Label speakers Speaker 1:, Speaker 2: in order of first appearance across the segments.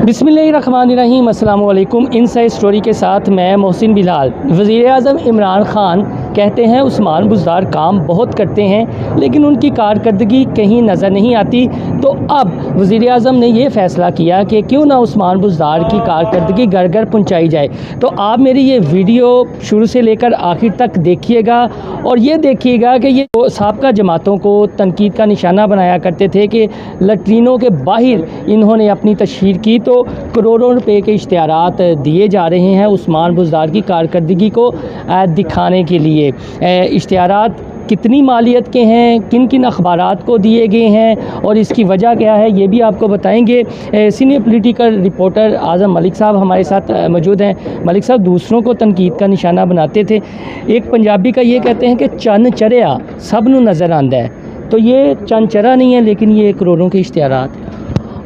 Speaker 1: बिस्मिल्लाहिर्रहमानिर्रहीम, अस्सलाम वालेकुम। इनसाइड स्टोरी के साथ मैं मोहसिन बिलाल। वज़ीर आज़म इमरान ख़ान कहते हैं उस्मान बुज़दार काम बहुत करते हैं लेकिन उनकी कारकर्दगी कहीं नज़र नहीं आती। तो अब वज़ीर आज़म ने ये फ़ैसला किया कि क्यों ना उस्मान बुज़दार की कारकर्दगी घर घर पहुँचाई जाए। तो आप मेरी ये वीडियो शुरू से लेकर आखिर तक देखिएगा और ये देखिएगा कि ये साबका जमातों को तनकीद का निशाना बनाया करते थे कि लैट्रिनों के बाहर इन्होंने अपनी तशहीर की, तो करोड़ों रुपए के इश्तिहारात दिए जा रहे हैं उस्मान बुज़दार की कारकर्दगी को दिखाने के लिए। इश्तिहारात कितनी मालियत के हैं, किन किन अखबारात को दिए गए हैं और इसकी वजह क्या है ये भी आपको बताएंगे। सीनियर पॉलिटिकल रिपोर्टर आज़म मलिक साहब हमारे साथ मौजूद हैं। मलिक साहब, दूसरों को तनकीद का निशाना बनाते थे। एक पंजाबी का ये कहते हैं कि चन चढ़िया सब नूं नज़र आंदा है, तो ये चन चढ़ा नहीं है लेकिन ये करोड़ों के इश्तिहारात।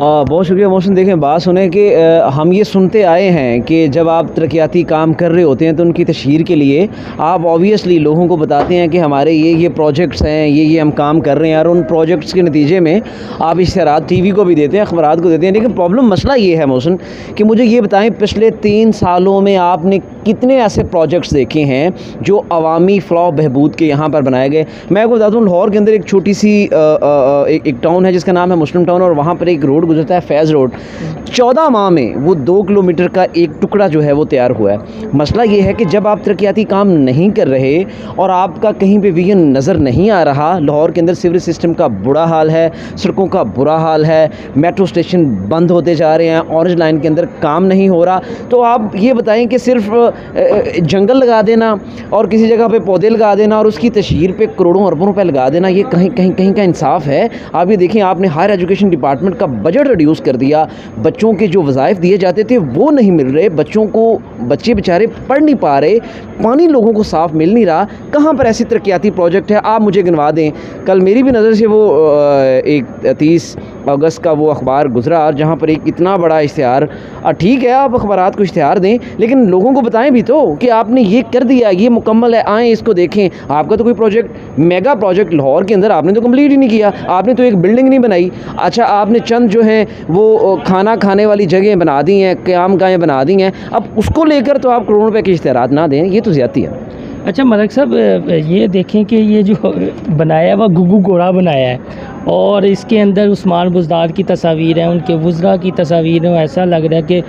Speaker 2: बहुत शुक्रिया मोहसिन। देखें, बात सुने कि हम ये सुनते आए हैं कि जब आप तरक्याती काम कर रहे होते हैं तो उनकी तशहीर के लिए आप ऑब्वियसली लोगों को बताते हैं कि हमारे ये प्रोजेक्ट्स हैं, ये हम काम कर रहे हैं, और उन प्रोजेक्ट्स के नतीजे में आप इश्तिहारात टीवी को भी देते हैं, अखबारात को देते हैं। लेकिन प्रॉब्लम मसला ये है मोहसिन कि मुझे ये बताएं, पिछले 3 सालों में आपने कितने ऐसे प्रोजेक्ट्स देखे हैं जो अवामी फ़लाह बहबूद के यहाँ पर बनाए गए। मैं आपको बता दूँ, लाहौर के अंदर एक छोटी सी एक टाउन है जिसका नाम है मुस्लिम टाउन, और वहाँ पर एक रोड गुजरता है फैज़ रोड। 14 माह में वो 2 किलोमीटर का एक टुकड़ा जो है वो तैयार हुआ है। मसला ये है कि जब आप तरक्याती काम नहीं कर रहे और आपका कहीं पे विजन नज़र नहीं आ रहा। लाहौर के अंदर सिविल सिस्टम का बुरा हाल है, सड़कों का बुरा हाल है, मेट्रो स्टेशन बंद होते जा रहे हैं, ऑरेंज लाइन के अंदर काम नहीं हो रहा। तो आप ये बताएं कि सिर्फ जंगल लगा देना और किसी जगह पे पौधे लगा देना और उसकी तशहीर पे करोड़ों अरबों रुपए लगा देना, ये कहीं का इंसाफ है? आप ये देखें, आपने हायर एजुकेशन डिपार्टमेंट का बजट रिड्यूस कर दिया, बच्चों के जो वज़ाइफ दिए जाते थे वो नहीं मिल रहे, बच्चे बेचारे पढ़ नहीं पा रहे, पानी लोगों को साफ़ मिल नहीं रहा। कहाँ पर ऐसी तरक्याती प्रोजेक्ट है? आप मुझे गिनवा दें। कल मेरी भी नज़र से वो एक 30 अगस्त का वो अखबार गुजरा जहाँ पर एक इतना बड़ा इश्तिहार, ठीक है आप अखबारात को इश्तिहार दें लेकिन लोगों को बताएं भी तो कि आपने ये कर दिया, ये मुकम्मल है, आएँ इसको देखें। आपका तो कोई प्रोजेक्ट, मेगा प्रोजेक्ट लाहौर के अंदर आपने तो कंप्लीट ही नहीं किया। आपने तो एक बिल्डिंग नहीं बनाई। अच्छा, आपने चंद जो है वो खाना खाने वाली जगह बना दी हैं, क़यामगाहें बना दी हैं, अब उसको लेकर तो आप करोड़ों रुपए के इश्तिहारात ना दें, ये तो ज़्यादती है।
Speaker 1: अच्छा मलिक साहब, ये देखें कि ये जो बनाया है वह गुग्गू घोड़ा बनाया है और इसके अंदर उस्मान बुज़दार की तस्वीर है, उनके वुज़रा की तस्वीर है। ऐसा लग रहा है कि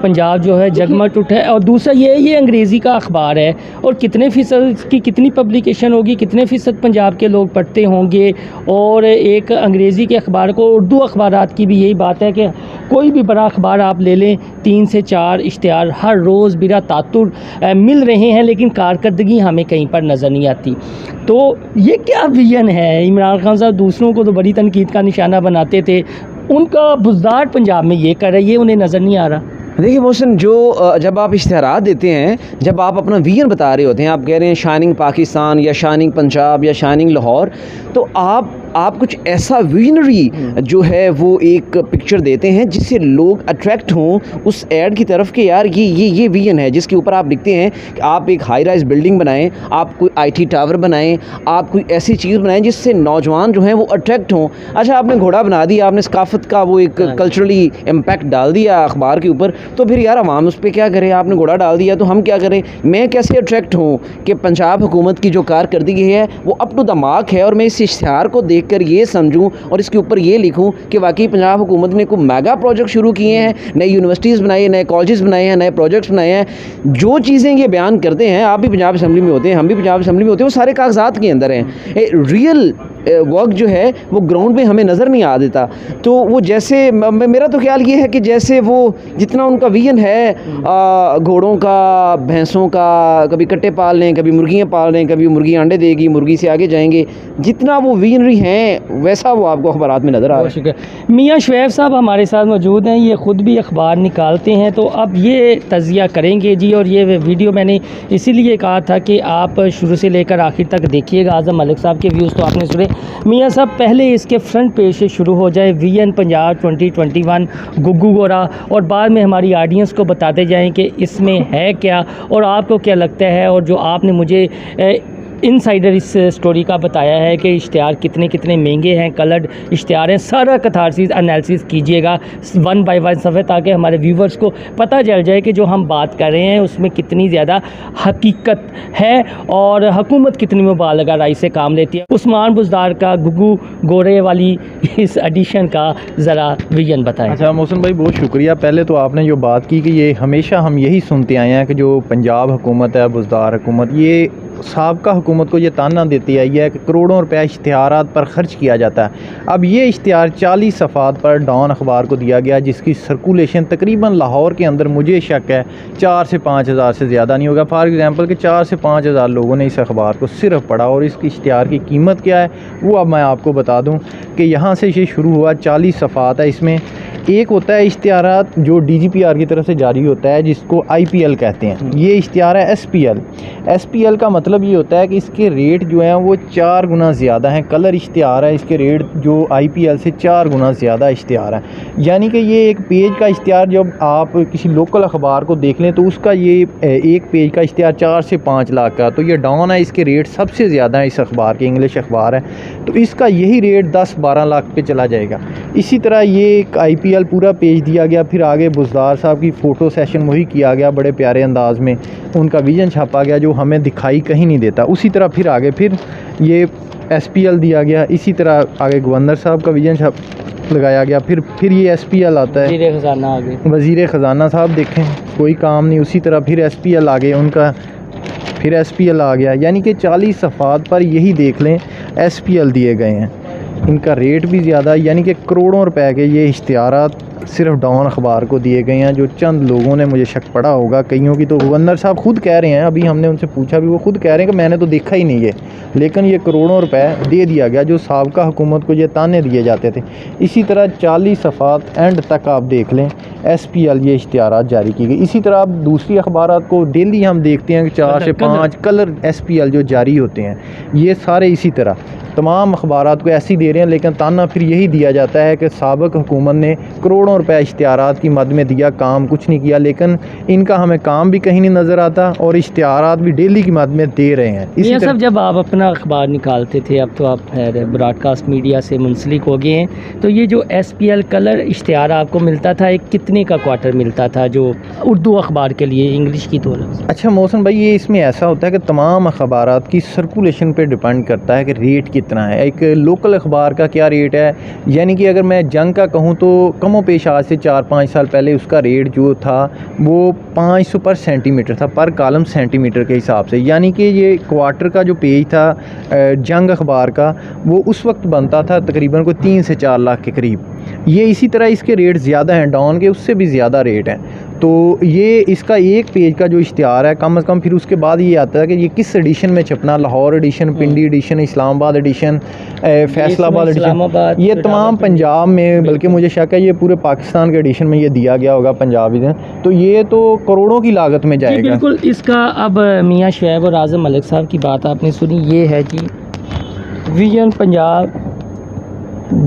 Speaker 1: पंजाब जो है जगमग उठा है। और दूसरा ये अंग्रेज़ी का अखबार है और कितने फ़ीसद की कितनी पब्लिकेशन होगी, कितने फ़ीसद पंजाब के लोग पढ़ते होंगे। और एक अंग्रेज़ी के अखबार को, उर्दू अखबारात की भी यही बात है कि कोई भी बड़ा अखबार आप ले लें, 3 से 4 इश्तिहार हर रोज़ बिला तातुर मिल रहे हैं लेकिन कारकर्दगी हमें कहीं पर नज़र नहीं आती। तो ये क्या विजन है? इमरान खान साहब दूसरों को तो बड़ी तनकीद का निशाना बनाते थे, उनका बुज़दार पंजाब में ये कर रही है, उन्हें नज़र नहीं आ रहा।
Speaker 2: देखिए मोहसिन, जो जब आप इश्तिहारात देते हैं, जब आप अपना विजन बता रहे होते हैं, आप कह रहे हैं शाइनिंग पाकिस्तान या शाइनिंग पंजाब या शाइनिंग लाहौर, तो आप कुछ ऐसा विजनरी जो है वो एक पिक्चर देते हैं जिससे लोग अट्रैक्ट हों उस ऐड की तरफ कि यार ये विजन है, जिसके ऊपर आप लिखते हैं कि आप एक हाई राइज बिल्डिंग बनाएं, आप कोई IT टावर बनाएं, आप कोई ऐसी चीज़ बनाएं जिससे नौजवान जो हैं वो अट्रैक्ट हों। अच्छा, आपने घोड़ा बना दिया, आपने सकाफ़त का वो एक कल्चरली इम्पैक्ट डाल दिया अखबार के ऊपर, तो फिर यार अवाम उस पर क्या करें? आपने घोड़ा डाल दिया तो हम क्या करें? मैं कैसे अट्रैक्ट हूँ कि पंजाब हुकूमत की जो कारकर्दगी है वो अप टू द मार्क है और मैं इस इश्तिहार को देखकर ये समझूं और इसके ऊपर ये लिखूं कि वाकई पंजाब हुकूमत ने कोई मेगा प्रोजेक्ट शुरू किए हैं, नई यूनिवर्सिटीज़ बनाई है, नए कॉलेजेस बनाए हैं, नए प्रोजेक्ट्स बनाए हैं। जो चीज़ें ये बयान करते हैं, आप भी पंजाब असम्बली में होते हैं, हम भी पंजाब असम्बली में होते हैं, वो सारे कागजात के अंदर हैं। रियल वर्क जो है वो ग्राउंड में हमें नज़र नहीं आ देता। तो वो जैसे मेरा तो ख्याल ये है कि जैसे वो जितना उनका विजन है घोड़ों का, भैंसों का, कभी कट्टे पाल लें, कभी मुर्गियाँ पाल लें, कभी मुर्गी अंडे देगी, मुर्गी से आगे जाएंगे, जितना वो विजनरी हैं वैसा वो आपको अखबारात में नज़र आ रहा है।
Speaker 1: मियाँ शुएब साहब हमारे साथ मौजूद हैं, ये ख़ुद भी अखबार निकालते हैं, तो अब ये तज़िया करेंगे जी। और ये वीडियो मैंने इसीलिए कहा था कि आप शुरू से लेकर आखिर तक देखिएगा। आज़म मलिक साहब के व्यूज़ तो आपने सुने। मियाँ साहब, पहले इसके फ्रंट पेज से शुरू हो जाए, विजन पंजाब 2021 गुग्गू घोड़ा, और बाद में हमारी ऑडियंस को बताते जाएं कि इसमें है क्या और आपको क्या लगता है। और जो आपने मुझे इनसाइडर इस स्टोरी का बताया है कि इश्तिहार कितने कितने महंगे हैं, कलर्ड इश्तिहार हैं। सारा कथारसिस एनालिसिस कीजिएगा 1 बाय 1 सफ़े, ताकि हमारे व्यूवर्स को पता चल जाए कि जो हम बात कर रहे हैं उसमें कितनी ज़्यादा हकीकत है और हुकूमत कितनी मुबालगा राय से काम लेती है। उस्मान बुज़दार का गुगू गोरे वाली इस एडिशन का ज़रा विजन बताएं।
Speaker 3: अच्छा मोहसिन भाई, बहुत शुक्रिया। पहले तो आपने जो बात की कि ये हमेशा हम यही सुनते आए हैं कि जो पंजाब हुकूमत है, बुज़दार हुकूमत, ये साबका हुकूमत को ये ताना देती आई है कि करोड़ों रुपया इश्तिहारात पर ख़र्च किया जाता है। अब ये इश्तिहार 40 सफ़ात पर डॉन अखबार को दिया गया, जिसकी सर्कुलेशन तकरीबन लाहौर के अंदर मुझे शक है 4 से 5 हज़ार से ज़्यादा नहीं होगा। फॉर एग्ज़ाम्पल कि 4 से 5 हज़ार लोगों ने इस अखबार को सिर्फ पढ़ा। और इसकी इश्तिहार की कीमत क्या है वो अब मैं आपको बता दूँ कि यहाँ से ये शुरू हुआ। 40 सफ़ात है। इसमें एक होता है इश्तिहारात जो DGPR की तरफ से जारी होता है, जिसको IPL कहते हैं। ये इश्तिहार है SPL का मतलब ये होता है कि इसके रेट जो हैं वो 4 गुना ज़्यादा हैं। कलर इश्तिहार है, इसके रेट जो IPL से 4 गुना ज़्यादा इश्तिहार है। यानी कि ये एक पेज का इश्तिहार जब आप किसी लोकल अखबार को देख लें तो उसका ये एक पेज का इश्तिहार 4 से 5 लाख का, तो ये डॉन है, इसके रेट सबसे ज़्यादा है इस अखबार के, इंग्लिश अखबार है, तो इसका यही रेट 10-12 लाख पे चला जाएगा। इसी तरह ये एक IPL पूरा पेज दिया गया। फिर आगे बुज़दार साहब की फ़ोटो सेशन वही किया गया, बड़े प्यारे अंदाज में उनका विज़न छापा गया जो हमें दिखाई कहीं नहीं देता। उसी तरह फिर आगे फिर ये SPL दिया गया। इसी तरह आगे गवर्नर साहब का विज़न छाप लगाया गया। फिर ये SPL आता है,
Speaker 1: वज़ीर ख़ज़ाना आगे,
Speaker 3: वज़ीर ख़ज़ाना साहब देखें कोई काम नहीं। उसी तरह फिर SPL आगे उनका, फिर SPL आ गया। यानी कि 40 सफ़ात पर यही देख लें SPL दिए गए हैं। इनका रेट भी ज़्यादा, यानी कि करोड़ों रुपए के ये इश्तिहारात सिर्फ डॉन अखबार को दिए गए हैं, जो चंद लोगों ने, मुझे शक पड़ा होगा कईयों की, तो गवर्नर साहब खुद कह रहे हैं, अभी हमने उनसे पूछा भी, वो खुद कह रहे हैं कि मैंने तो देखा ही नहीं है, लेकिन ये करोड़ों रुपए दे दिया गया जो साबका हुकूमत को ये ताने दिए जाते थे। इसी तरह 40 सफ़ात एंड तक आप देख लें SPL ये इश्तिहारात जारी की गई। इसी तरह आप दूसरी अखबारात को डेली हम देखते हैं कि 4 से 5 कलर SPL जो जारी होते हैं, ये सारे इसी तरह तमाम अखबारात को ऐसे ही दे रहे हैं। लेकिन ताना फिर यही दिया जाता है कि साबिक़ हुकूमत ने करोड़ों रुपए इश्तिहारात की मद में दिया, काम कुछ नहीं किया। लेकिन इनका हमें काम भी कहीं नहीं नज़र आता और इश्तिहारात भी डेली की मद में दे रहे हैं।
Speaker 1: ये सब जब आप अपना अखबार निकालते थे, अब तो आप खैर ब्रॉडकास्ट मीडिया से मुंसलिक हो गए हैं, तो ये जो SPL कलर इश्तिहार आपको मिलता था, एक कितने का क्वार्टर मिलता था जो उर्दू अखबार के लिए, इंग्लिश की तो?
Speaker 3: अच्छा मोहसिन भाई, ये इसमें ऐसा होता है कि तमाम अखबारात की सर्कुलेशन पे डिपेंड करता है कि रेट कितना है। एक लोकल अखबार का क्या रेट है, यानी कि अगर मैं जंग का कहूँ तो कमो पेश आज से 4-5 साल पहले उसका रेट जो था वो 500 पर सेंटीमीटर था, पर कॉलम सेंटीमीटर के हिसाब से। यानी कि ये क्वार्टर का जो पेज था जंग अखबार का, वो उस वक्त बनता था तकरीबन को 3 से 4 लाख के करीब। ये इसी तरह इसके रेट ज़्यादा हैं, डॉन के उससे भी ज़्यादा रेट हैं। तो ये इसका एक पेज का जो इश्तिहार है कम से कम, फिर उसके बाद ये आता है कि ये किस एडिशन में छपना, Lahore edition, Pindi edition, Islamabad edition, Faisalabad edition, ये तमाम पंजाब में, बल्कि मुझे शक है ये पूरे पाकिस्तान के एडिशन में ये दिया गया होगा पंजाब एडिशन। तो ये तो करोड़ों की लागत में जाएगा।
Speaker 1: बिल्कुल। इसका अब मियाँ शुएब और आज़म मलिक साहब की बात आपने सुनी, ये है जी विजन पंजाब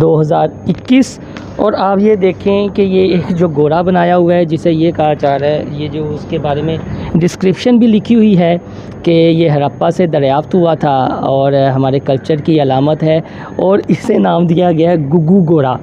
Speaker 1: 2021। और आप ये देखें कि ये एक जो घोड़ा बनाया हुआ है जिसे ये कहा जा रहा है, ये जो उसके बारे में डिस्क्रिप्शन भी लिखी हुई है कि ये हड़प्पा से दरियाफ्त हुआ था और हमारे कल्चर की अलामत है, और इसे नाम दिया गया है गुगू घोड़ा।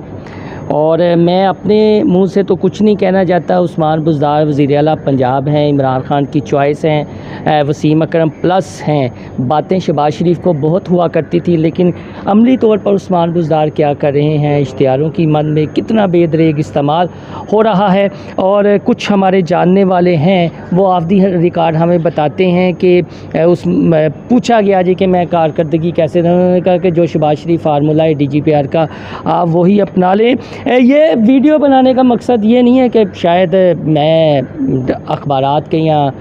Speaker 1: और मैं अपने मुंह से तो कुछ नहीं कहना चाहता। उस्मान बुज़दार वज़ीर आला पंजाब हैं, इमरान खान की चॉइस हैं, वसीम अकरम प्लस हैं। बातें शहबाज शरीफ को बहुत हुआ करती थी, लेकिन अमली तौर पर उस्मान बुज़दार क्या कर रहे हैं, इश्तिहारों की मद में कितना बेदरेग इस्तेमाल हो रहा है। और कुछ हमारे जानने वाले हैं वो ऑफ दी रिकॉर्ड हमें बताते हैं कि उस पूछा गया जी कि मैं कारकर्दगी कैसे, उन्होंने कहा कि जो शहबाज शरीफ फार्मूला है DGPR का आप वही अपना लें। ये वीडियो बनाने का मकसद ये नहीं है कि शायद मैं अखबारात के या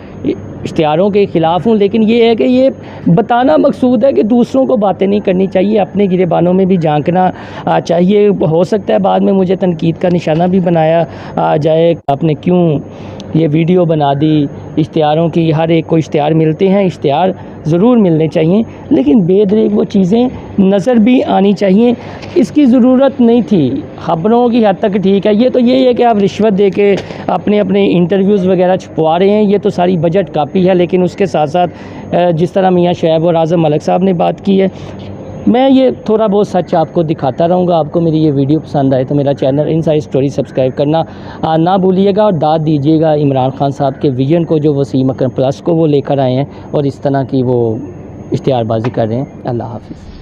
Speaker 1: इश्तिहारों के ख़िलाफ़ हूँ, लेकिन ये है कि ये बताना मकसूद है कि दूसरों को बातें नहीं करनी चाहिए, अपने गिरेबानों में भी झांकना चाहिए। हो सकता है बाद में मुझे तनकीद का निशाना भी बनाया जाए, आपने क्यों ये वीडियो बना दी। इश्तिहारों की, हर एक को इश्तिहार मिलते हैं, इश्तिहार ज़रूर मिलने चाहिए, लेकिन बेदरेक वो चीज़ें नज़र भी आनी चाहिए। इसकी ज़रूरत नहीं थी। ख़बरों की हद तक ठीक है, ये तो यही है कि आप रिश्वत दे के अपने अपने इंटरव्यूज़ वगैरह छुपवा रहे हैं, ये तो सारी बजट कापी है। लेकिन उसके साथ साथ जिस तरह मियाँ शुएब और आज़म मलिक साहब ने बात की है, मैं ये थोड़ा बहुत सच आपको दिखाता रहूँगा। आपको मेरी ये वीडियो पसंद आए तो मेरा चैनल इनसाइड स्टोरी सब्सक्राइब करना ना भूलिएगा, और दाद दीजिएगा इमरान खान साहब के विजन को, जो वसीम अकरम प्लस को वो लेकर आए हैं और इस तरह की वो इश्तिहारबाजी कर रहे हैं। अल्लाह हाफ़िज़।